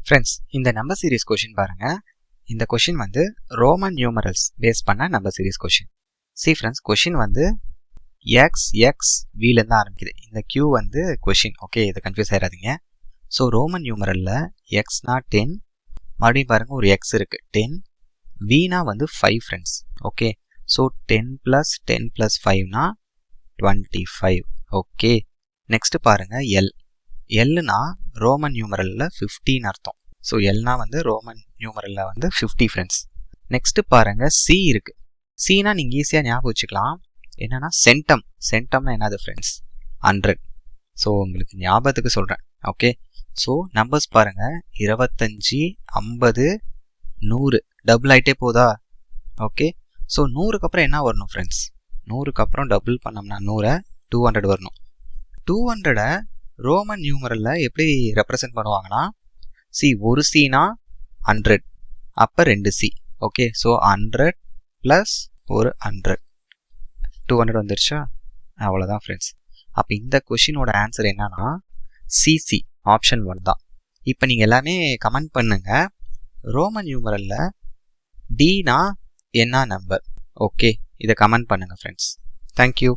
Friends, இந்த number series question பாருங்க. இந்த கொஷின் வந்து ரோமன் நியூமரல்ஸ் பேஸ் பண்ண number series question. Friends, question வந்து XXVலேருந்து ஆரம்பிக்குது. இந்த Q வந்து கொஷின். ஓகே, இதை கன்ஃபியூஸ் ஆயிடாதீங்க. ஸோ ரோமன் நியூமரலில் Xனா 10, மறுபடியும் பாருங்க ஒரு X இருக்கு 10, Vனா வந்து 5 friends. Okay, so 10 + 10 + 5னா 25. Okay, next பாருங்க Lனா ரோமன் நியூமரலில் 15 அர்த்தம். ஸோ எல்னா வந்து ரோமன் நியூமரலில் வந்து 50 ஃப்ரெண்ட்ஸ். நெக்ஸ்ட் பாருங்க C இருக்கு. Cனா நீங்கள் ஈஸியாக ஞாபகம் வச்சுக்கலாம். என்னன்னா சென்டம்னா என்னது ஃப்ரெண்ட்ஸ்? 100. ஸோ உங்களுக்கு ஞாபகத்துக்கு சொல்கிறேன். ஓகே, ஸோ நம்பர்ஸ் பாருங்க 25, 50, 100 டபுள் ஆகிட்டே போதா? ஓகே, ஸோ 100க்கு அப்புறம் என்ன வரணும் ஃப்ரெண்ட்ஸ்? 100க்கு அப்புறம் டபுள் பண்ணோம்னா 100 200 வரணும். 200 ரோமன் நியூமரலில் எப்படி ரெப்ரசன்ட் பண்ணுவாங்கன்னா, ஒரு Cனா 100, அப்போ 2 C. ஓகே, ஸோ 100 + ஒரு 100 200 வந்துருச்சா? அவ்வளோதான் ஃப்ரெண்ட்ஸ். அப்போ இந்த கொஷினோட ஆன்சர் என்னன்னா CC ஆப்ஷன் 1 தான். இப்போ நீங்கள் எல்லாமே கமெண்ட் பண்ணுங்க. ரோமன் நியூமரலில் Dனா என்ன நம்பர்? ஓகே, இதை கமெண்ட் பண்ணுங்க ஃப்ரெண்ட்ஸ். தேங்க்யூ.